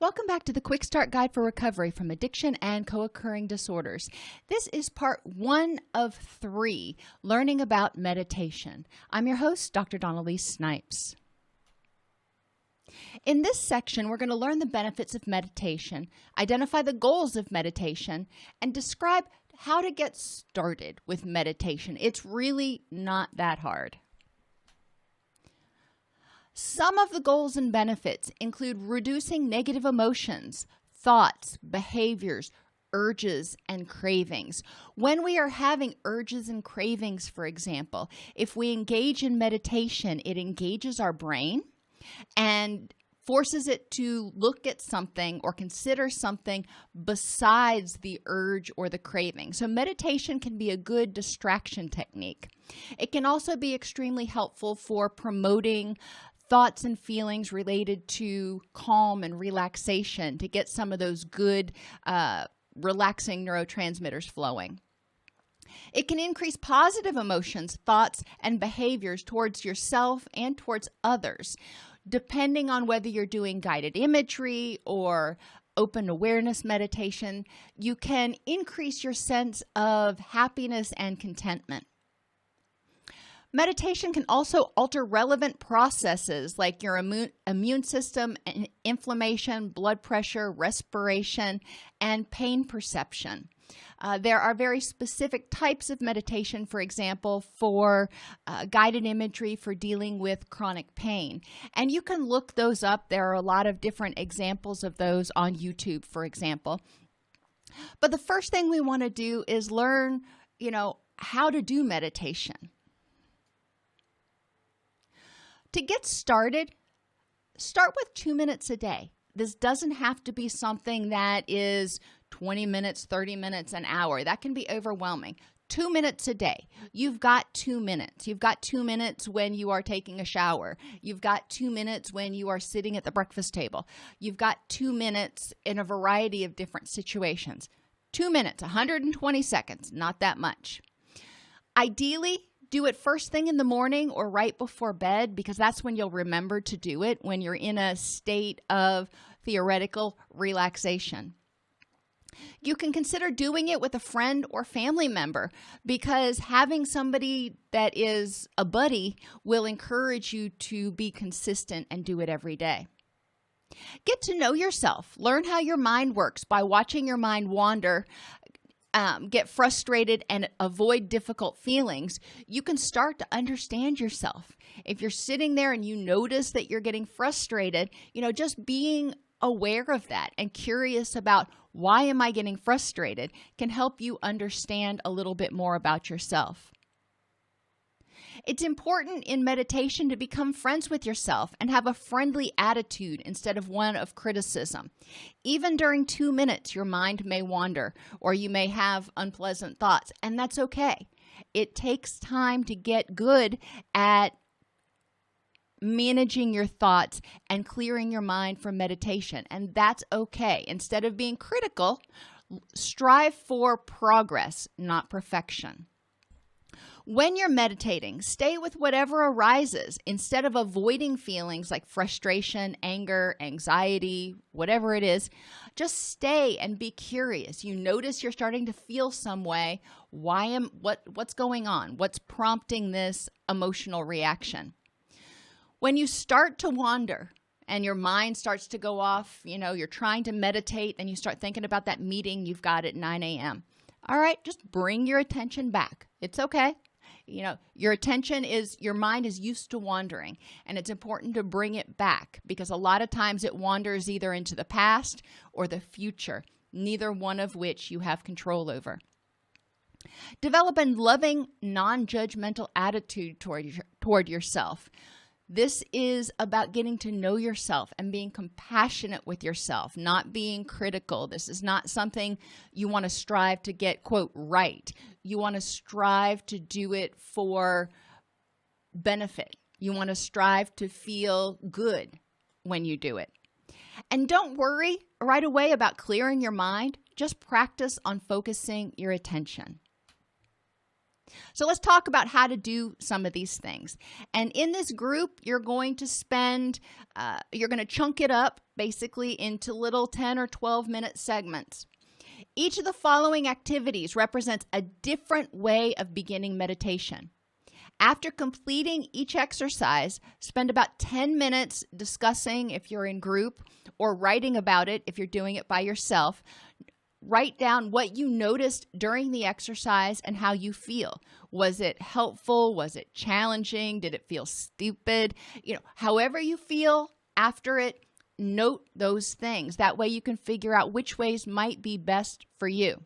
Welcome back to the Quickstart Guide for Recovery from Addiction and Co-Occurring Disorders. This is part 1 of 3, learning about meditation. I'm your host, Dr. Dawn-Elise Snipes. In this section, we're going to learn the benefits of meditation, identify the goals of meditation, and describe how to get started with meditation. It's really not that hard. Some of the goals and benefits include reducing negative emotions, thoughts, behaviors, urges, and cravings. When we are having urges and cravings, for example, if we engage in meditation, it engages our brain and forces it to look at something or consider something besides the urge or the craving. So meditation can be a good distraction technique. It can also be extremely helpful for promoting thoughts and feelings related to calm and relaxation to get some of those good relaxing neurotransmitters flowing. It can increase positive emotions, thoughts, and behaviors towards yourself and towards others, depending on whether you're doing guided imagery or open awareness meditation. You can increase your sense of happiness and contentment. Meditation can also alter relevant processes like your immune system, inflammation, blood pressure, respiration, and pain perception. There are very specific types of meditation, for example, for guided imagery for dealing with chronic pain. And you can look those up. There are a lot of different examples of those on YouTube, for example. But the first thing we want to do is learn, how to do meditation. To get started, start with 2 minutes a day. This doesn't have to be something that is 20 minutes, 30 minutes, an hour. That can be overwhelming. 2 minutes a day. You've got 2 minutes. You've got 2 minutes when you are taking a shower. You've got 2 minutes when you are sitting at the breakfast table. You've got 2 minutes in a variety of different situations. 2 minutes, 120 seconds, not that much. Ideally, do it first thing in the morning or right before bed, because that's when you'll remember to do it, when you're in a state of theoretical relaxation. You can consider doing it with a friend or family member, because having somebody that is a buddy will encourage you to be consistent and do it every day. Get to know yourself. Learn how your mind works by watching your mind wander. Get frustrated and avoid difficult feelings. You can start to understand yourself. If you're sitting there and you notice that you're getting frustrated, just being aware of that and curious about why am I getting frustrated can help you understand a little bit more about yourself. It's important in meditation to become friends with yourself and have a friendly attitude instead of one of criticism. Even during 2 minutes, your mind may wander or you may have unpleasant thoughts, and that's okay. It takes time to get good at managing your thoughts and clearing your mind from meditation, and that's okay. Instead of being critical, strive for progress, not perfection. When you're meditating, stay with whatever arises instead of avoiding feelings like frustration, anger, anxiety, whatever it is. Just stay and be curious. You notice you're starting to feel some way. What's going on? What's prompting this emotional reaction? When you start to wander and your mind starts to go off, you're trying to meditate and you start thinking about that meeting you've got at 9 a.m. All right, just bring your attention back. It's okay. Your mind is used to wandering, and it's important to bring it back because a lot of times it wanders either into the past or the future, neither one of which you have control over. Develop a loving, non-judgmental attitude toward yourself. This is about getting to know yourself and being compassionate with yourself, not being critical. This is not something you want to strive to get, quote, right. You want to strive to do it for benefit. You want to strive to feel good when you do it. And don't worry right away about clearing your mind. Just practice on focusing your attention. So let's talk about how to do some of these things. And in this group, you're going to chunk it up basically into little 10 or 12-minute segments. Each of the following activities represents a different way of beginning meditation. After completing each exercise, spend about 10 minutes discussing if you're in group or writing about it if you're doing it by yourself. Write down what you noticed during the exercise and how you feel. Was it helpful? Was it challenging? Did it feel stupid? However you feel after it, note those things. That way you can figure out which ways might be best for you.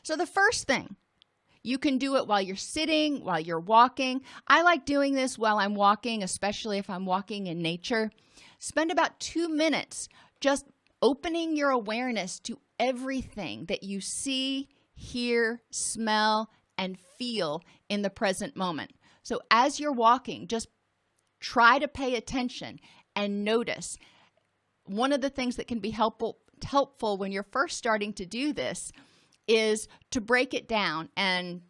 So the first thing, you can do it while you're sitting, while you're walking. I like doing this while I'm walking, especially if I'm walking in nature. Spend about 2 minutes just opening your awareness to everything that you see, hear, smell, and feel in the present moment. So as you're walking, just try to pay attention and notice. One of the things that can be helpful when you're first starting to do this is to break it down and,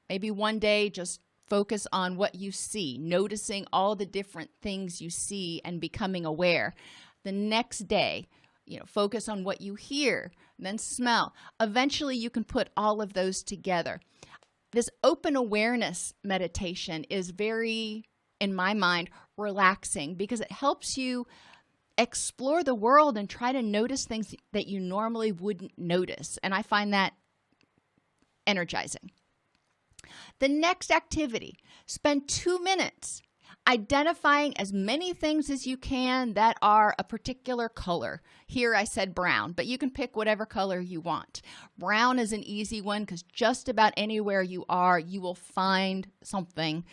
maybe one day just focus on what you see, noticing all the different things you see and becoming aware. The next day, focus on what you hear, then smell. Eventually, you can put all of those together. This open awareness meditation is very, in my mind, relaxing because it helps you explore the world and try to notice things that you normally wouldn't notice. And I find that energizing. The next activity, spend 2 minutes identifying as many things as you can that are a particular color. Here I said brown, but you can pick whatever color you want. Brown is an easy one because just about anywhere you are, you will find something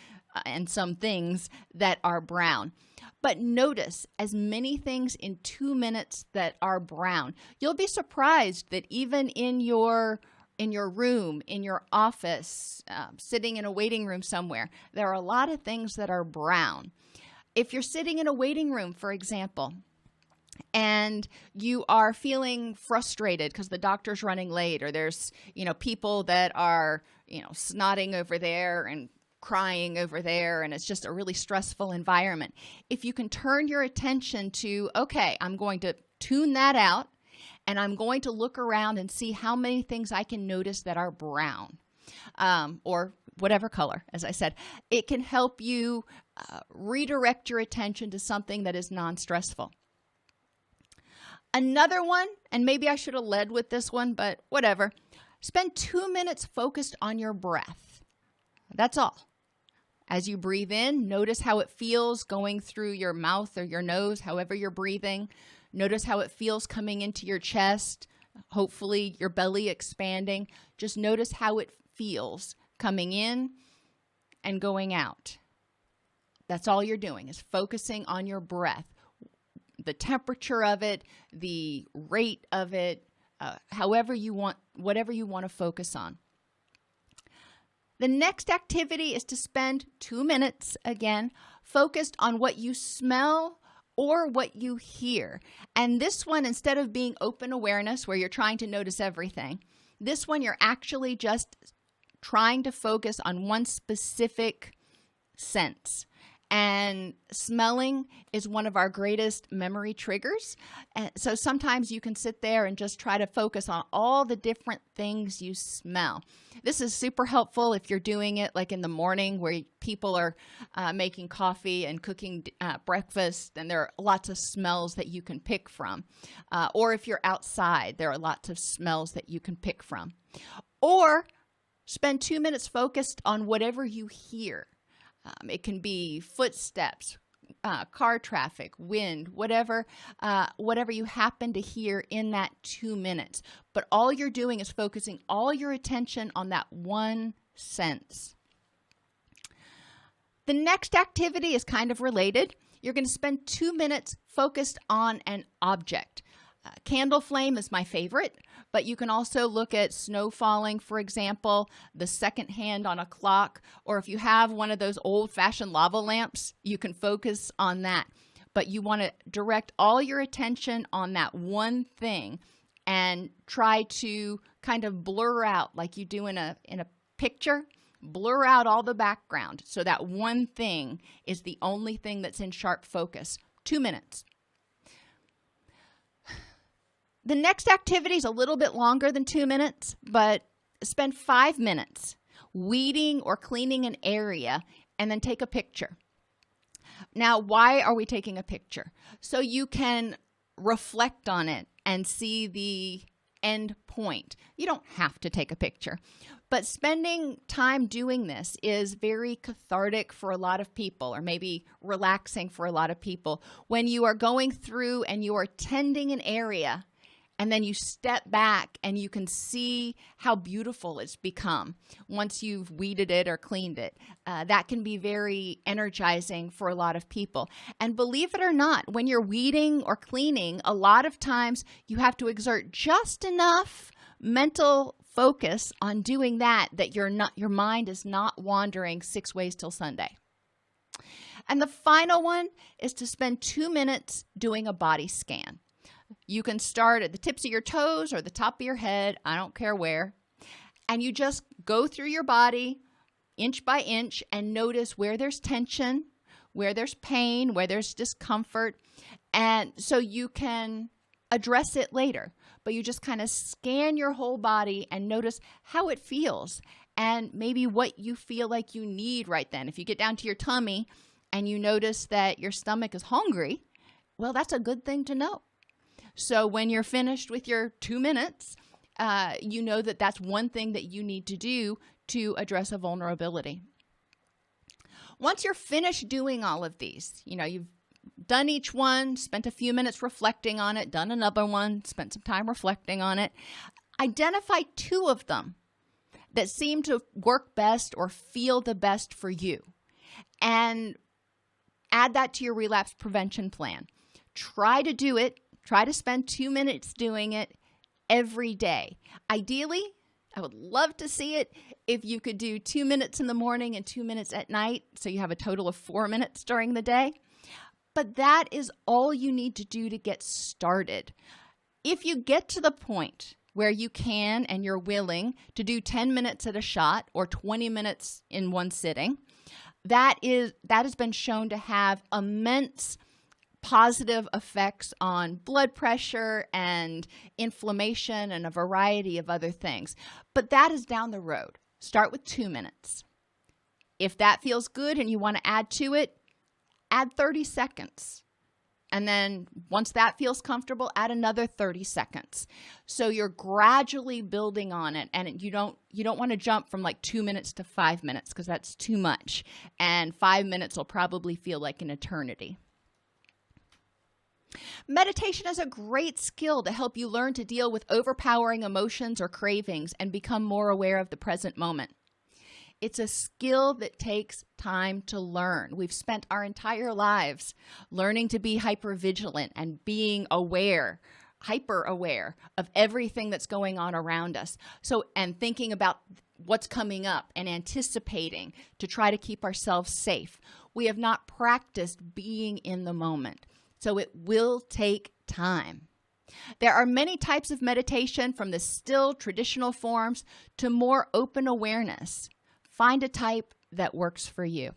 and some things that are brown. But notice as many things in 2 minutes that are brown. You'll be surprised that even in your room, in your office, sitting in a waiting room somewhere, there are a lot of things that are brown. If you're sitting in a waiting room, for example, and you are feeling frustrated because the doctor's running late, or there's, people that are, snotting over there and crying over there, and it's just a really stressful environment. If you can turn your attention to, okay, I'm going to tune that out, and I'm going to look around and see how many things I can notice that are brown, or whatever color, as I said. It can help you redirect your attention to something that is non-stressful. Another one, and maybe I should have led with this one, but whatever. Spend 2 minutes focused on your breath. That's all. As you breathe in, notice how it feels going through your mouth or your nose, however you're breathing. Notice how it feels coming into your chest, hopefully your belly expanding. Just notice how it feels coming in and going out. That's all you're doing is focusing on your breath, the temperature of it, the rate of it, whatever you want to focus on. The next activity is to spend 2 minutes, again, focused on what you smell or what you hear. And this one, instead of being open awareness where you're trying to notice everything, this one you're actually just trying to focus on one specific sense. And smelling is one of our greatest memory triggers. And so sometimes you can sit there and just try to focus on all the different things you smell. This is super helpful if you're doing it like in the morning where people are making coffee and cooking breakfast, and there are lots of smells that you can pick from. Or if you're outside, there are lots of smells that you can pick from. Or spend 2 minutes focused on whatever you hear. It can be footsteps, car traffic, wind, whatever you happen to hear in that 2 minutes. But all you're doing is focusing all your attention on that one sense. The next activity is kind of related. You're going to spend 2 minutes focused on an object. Candle flame is my favorite, but you can also look at snow falling, for example, the second hand on a clock, or if you have one of those old-fashioned lava lamps, you can focus on that. But you want to direct all your attention on that one thing and try to kind of blur out like you do in a picture. blur out all the background so that one thing is the only thing that's in sharp focus. 2 minutes. The next activity is a little bit longer than 2 minutes, but spend 5 minutes weeding or cleaning an area and then take a picture. Now, why are we taking a picture? So you can reflect on it and see the end point. You don't have to take a picture, but spending time doing this is very cathartic for a lot of people, or maybe relaxing for a lot of people. When you are going through and you are tending an area, and then you step back and you can see how beautiful it's become once you've weeded it or cleaned it. That can be very energizing for a lot of people. And believe it or not, when you're weeding or cleaning, a lot of times you have to exert just enough mental focus on doing that your mind is not wandering 6 ways till Sunday. And the final one is to spend 2 minutes doing a body scan. You can start at the tips of your toes or the top of your head, I don't care where, and you just go through your body inch by inch and notice where there's tension, where there's pain, where there's discomfort, and so you can address it later. But you just kind of scan your whole body and notice how it feels and maybe what you feel like you need right then. If you get down to your tummy and you notice that your stomach is hungry, well, that's a good thing to know. So when you're finished with your 2 minutes, you know that that's one thing that you need to do to address a vulnerability. Once you're finished doing all of these, you've done each one, spent a few minutes reflecting on it, done another one, spent some time reflecting on it, identify 2 of them that seem to work best or feel the best for you, and add that to your relapse prevention plan. Try to do it. Try to spend 2 minutes doing it every day. Ideally, I would love to see it if you could do 2 minutes in the morning and 2 minutes at night, so you have a total of 4 minutes during the day. But that is all you need to do to get started. If you get to the point where you can and you're willing to do 10 minutes at a shot or 20 minutes in one sitting, that has been shown to have immense positive effects on blood pressure and inflammation and a variety of other things. But that is down the road. Start with 2 minutes. If that feels good and you want to add to it, add 30 seconds. And then once that feels comfortable, add another 30 seconds. So you're gradually building on it, and you don't want to jump from like 2 minutes to 5 minutes because that's too much. And 5 minutes will probably feel like an eternity. Meditation is a great skill to help you learn to deal with overpowering emotions or cravings and become more aware of the present moment. It's a skill that takes time to learn. We've spent our entire lives learning to be hypervigilant and being aware, hyper aware of everything that's going on around us. And thinking about what's coming up and anticipating to try to keep ourselves safe. We have not practiced being in the moment. So it will take time. There are many types of meditation, from the still traditional forms to more open awareness. Find a type that works for you.